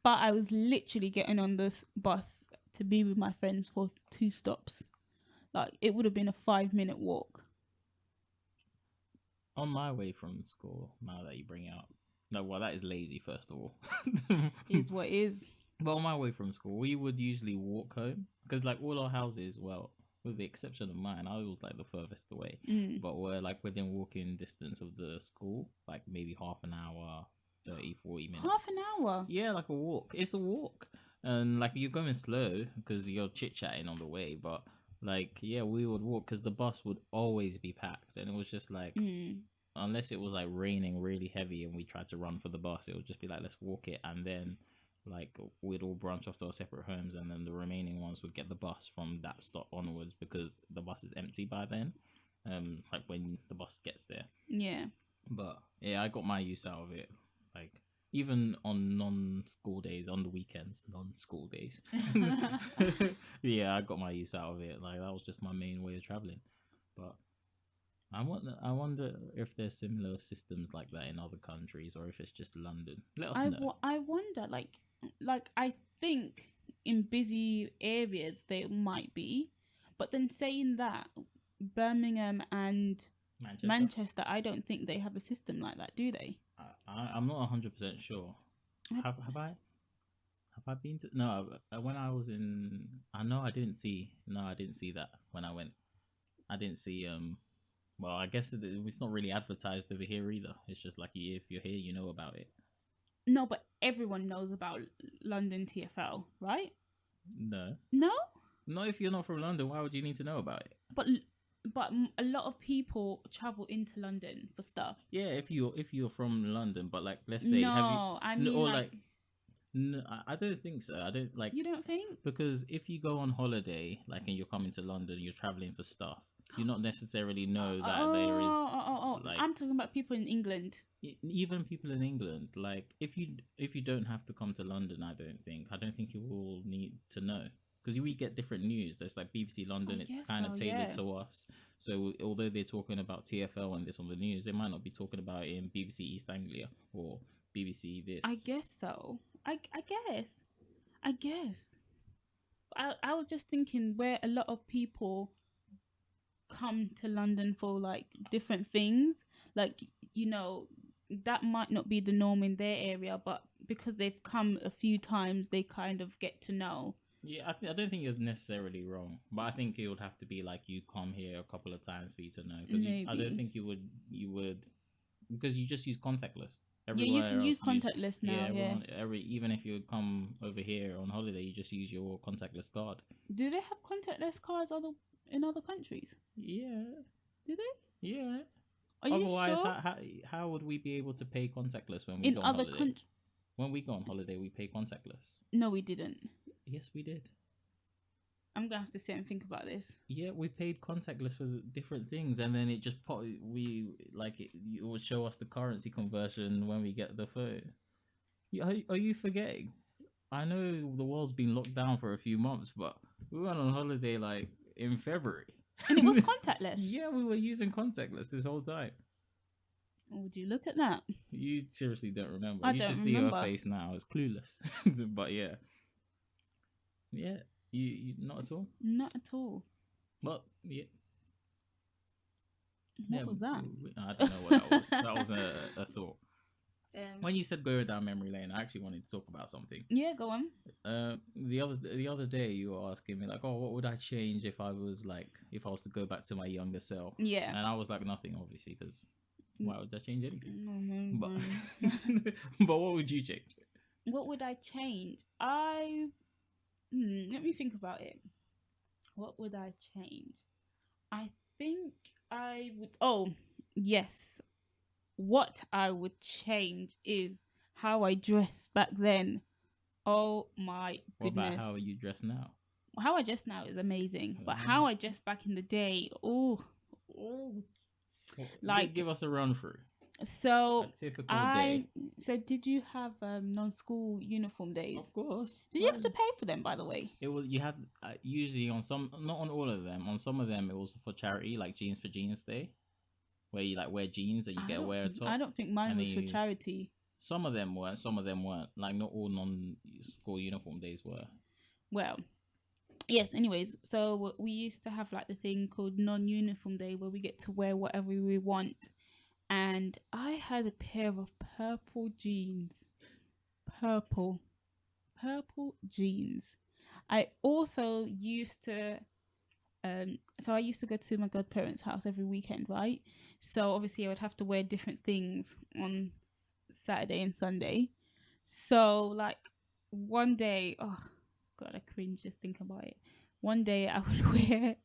But I was literally getting on this bus to be with my friends for two stops. Like it would have been a 5-minute walk. On my way from school, now that you bring it up, no, well, that is lazy, first of all. Is what is. But on my way from school, we would usually walk home because, like, all our houses, well, with the exception of mine, I was like the furthest away, but we're like within walking distance of the school, like maybe half an hour, 30, 40 minutes. Half an hour? Yeah, like a walk. It's a walk. And like you're going slow because you're chit chatting on the way, but Like, yeah, we would walk because the bus would always be packed, and it was just like, Mm. unless it was like raining really heavy and we tried to run for the bus, it would just be like, let's walk it, and then like we'd all branch off to our separate homes, and then the remaining ones would get the bus from that stop onwards because the bus is empty by then, like when the bus gets there. Yeah. But yeah, I got my use out of it. Like even on non-school days, on the weekends, non-school days. Yeah, I got my use out of it. Like that was just my main way of traveling. But I wonder if there's similar systems like that in other countries, or if it's just London. Let us know. I wonder, like I think in busy areas they might be, but then saying that, Birmingham and Manchester. Manchester, I don't think they have a system like that, do they? I'm not 100% sure. I- Have I been to? No, when I was in, I know I didn't see. No, I didn't see that when I went. I didn't see. Well, I guess it's not really advertised over here either. It's just like if you're here, you know about it. No, but everyone knows about London TFL, right? No, No, not if you're not from London. Why would you need to know about it? but a lot of people travel into London for stuff. Yeah, if you're from London, but like let's say, have you? No, I mean Or like, like, no, I don't think so. I don't like you don't think? because if you go on holiday, like, and you're coming to London, you're traveling for stuff. You not necessarily know that there is like I'm talking about people in England. even people in England. Like if you don't have to come to London, I don't think you will need to know because we get different news. There's like BBC I London. It's guess kind of so, tailored yeah. to us. So although they're talking about TFL and this on the news, they might not be talking about it in BBC East Anglia or BBC I this. guess so. I guess. I guess. I was just thinking where a lot of people come to London for like different things. Like, you know, that might not be the norm in their area, but because they've come a few times, they kind of get to know. Yeah, I don't think you're necessarily wrong, but I think it would have to be like you come here a couple of times for you to know because I don't Maybe. think you would because you just use contactless. Yeah, you Everywhere can use else use contactless yeah. now. Yeah. Even if you would come over here on holiday, you just use your contactless card. Do they have contactless cards in other countries? Yeah, Do they? yeah. Are you Otherwise, sure? how would we be able to pay contactless when we In go on other holiday? countries? When we go on holiday, we pay contactless. No, we didn't. Yes, we did. I'm gonna have to sit and think about this. Yeah, we paid contactless for different things, and then it just it would show us the currency conversion when we get the phone. Are you forgetting? I know the world's been locked down for a few months, but we went on holiday like in February. And it was contactless. Yeah, we were using contactless this whole time. Would you look at that? You seriously don't remember? I You should don't see her remember. face now. It's clueless. But yeah, yeah, you not at all. Not at all. But yeah, What yeah. was that? I don't know what that was. That was a thought. When you said go down memory lane, I actually wanted to talk about something. Yeah, go on. The other day you were asking me like, oh, what would I change if I was to go back to my younger self? Yeah. And I was like, nothing, obviously, because why would I change anything? No, But but what would you change? what would I change? Let me think about it. What would I change? I think I would. Oh, yes. What I would change is how I dressed back then. Oh my What about goodness. how you dress now? How I dress now is amazing, but how I dressed back in the day, oh, like, give us a run through so a typical day. So did you have non-school uniform days? Of course. Did you have to pay for them, by the way? It was you had usually on some, not on all of them. On some of them, it was for charity, like Jeans for Jeans Day, where you like wear jeans and you get to wear a top. I don't think mine and was for then charity. Some of them were, some of them weren't. Like not all non-school uniform days were. Well, yes. Anyways, so we used to have like the thing called non-uniform day where we get to wear whatever we want. And I had a pair of purple jeans. Purple jeans. I also used to so I used to go to my godparents' house every weekend, right? So obviously I would have to wear different things on Saturday and Sunday. So like one day, oh god, I cringe just thinking about it. One day I would wear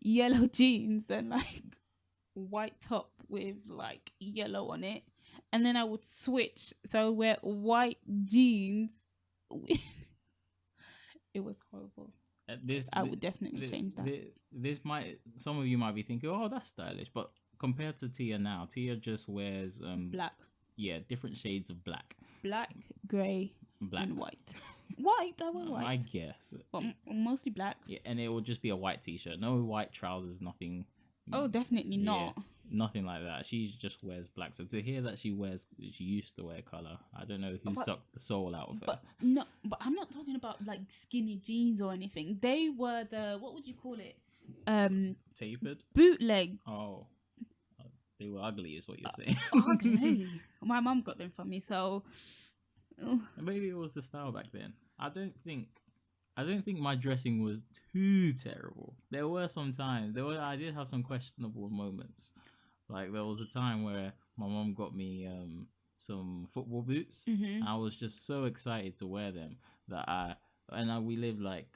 yellow jeans and like white top with like yellow on it, and then I would switch, so I would wear white jeans. It was horrible. This, I would definitely change that. this might, some of you might be thinking, oh, that's stylish, but compared to Tia now, Tia just wears Black, yeah, different shades of black. grey, Black. and white. White, I wear white. I guess. But mostly black. Yeah, and it will just be a white t-shirt, no white trousers, nothing. Oh, definitely not. Nothing like that. She just wears black. So to hear that she used to wear color, I don't know who sucked the soul out of her. But I'm not talking about like skinny jeans or anything. They were the, what would you call it? Tapered? Bootleg. Oh. They were ugly is what you're saying. Ugly. My mum got them for me, so maybe it was the style back then. I don't think my dressing was too terrible. There were some times. I did have some questionable moments. Like there was a time where my mom got me some football boots. Mm-hmm. I was just so excited to wear them that we lived like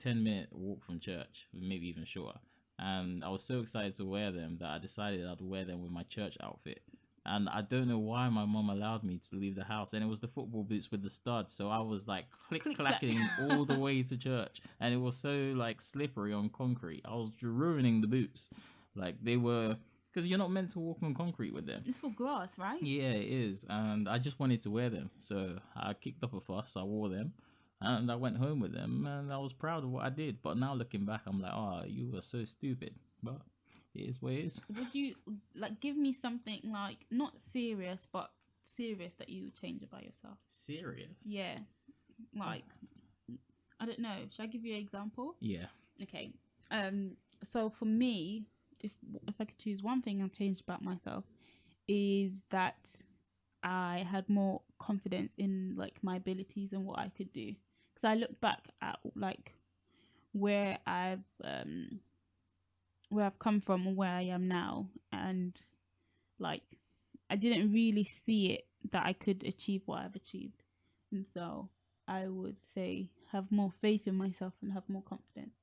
10-minute walk from church, maybe even shorter. And I was so excited to wear them that I decided I'd wear them with my church outfit. And I don't know why my mom allowed me to leave the house. And it was the football boots with the studs. So I was like click-clacking all the way to church. And it was so like slippery on concrete. I was ruining the boots. Like they were... Because you're not meant to walk on concrete with them. It's for grass, right? Yeah, it is. And I just wanted to wear them. So I kicked up a fuss. I wore them. And I went home with them. And I was proud of what I did. But now looking back, I'm like, oh, you were so stupid. But... it is what it is. Would you like give me something like not serious, but serious that you would change about yourself? Serious? Yeah. Like I don't know. Should I give you an example? Yeah. Okay. So for me, if I could choose one thing I've changed about myself, is that I had more confidence in like my abilities and what I could do. Because I look back at like where I've come from and where I am now, and like I didn't really see it that I could achieve what I've achieved, and so I would say have more faith in myself and have more confidence,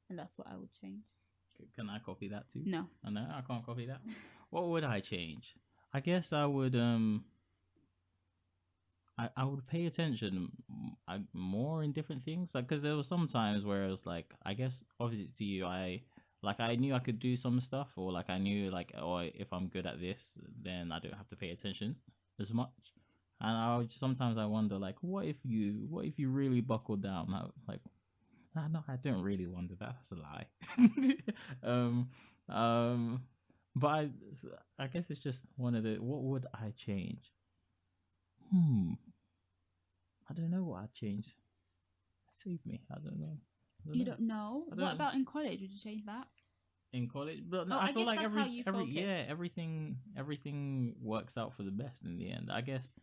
and that's what I would change. Can I copy that too? No. No, I can't copy that. What would I change? I guess I would I would pay attention more in different things, like because there were some times where it was like, I guess obviously to you, I knew I could do some stuff, or like I knew like, oh, if I'm good at this, then I don't have to pay attention as much. And sometimes I wonder like, what if you really buckled down? Like, no, I don't really wonder that. That's a lie. But I guess it's just one of the, what would I change? I don't know what I'd change. Save me. I don't know. You don't know? What about in college? Would you change that? In college? But no, I feel like everything works out for the best in the end, I guess.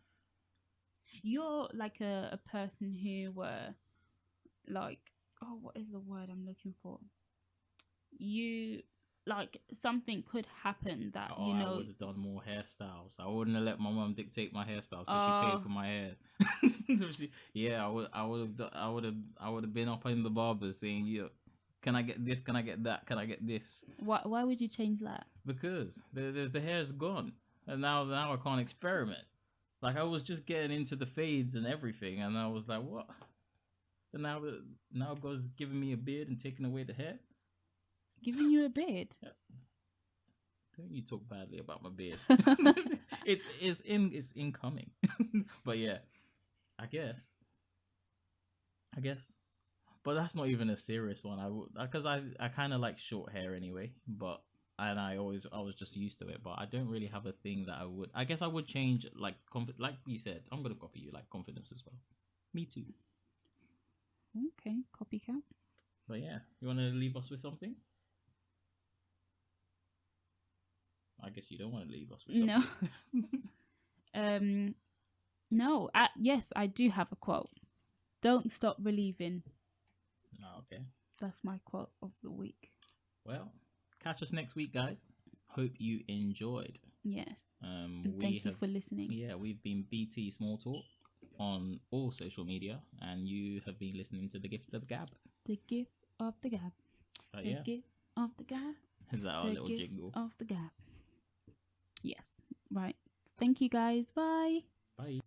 You're like a person who were like, oh, what is the word I'm looking for? You like something could happen that I would have done more hairstyles. I wouldn't have let my mom dictate my hairstyles because she paid for my hair. Yeah, I would have been up in the barber saying, "Yeah, can I get this? Can I get that? Can I get this?" Why would you change that? Because the hair's gone, and now I can't experiment. Like I was just getting into the fades and everything, and I was like, "What?" And now God's giving me a beard and taking away the hair. Giving you a beard? Yeah. Don't you talk badly about my beard. it's incoming. But yeah, I guess. But that's not even a serious one. Because I kind of like short hair anyway. I was just used to it. But I don't really have a thing that I would. I guess I would change like like you said. I'm gonna copy you, like confidence as well. Me too. Okay, copycat. But yeah, you want to leave us with something? I guess you don't want to leave us with something. No. No. Yes, I do have a quote. Don't stop believing. Oh, okay. That's my quote of the week. Well, catch us next week, guys. Hope you enjoyed. Yes. Thank you for listening. Yeah, we've been BT Small Talk on all social media, and you have been listening to The Gift of the Gab. The Gift of the Gab. The Gift of the gap. Is that our The little gift jingle? of the gap. Yes. Right. Thank you guys. Bye. Bye.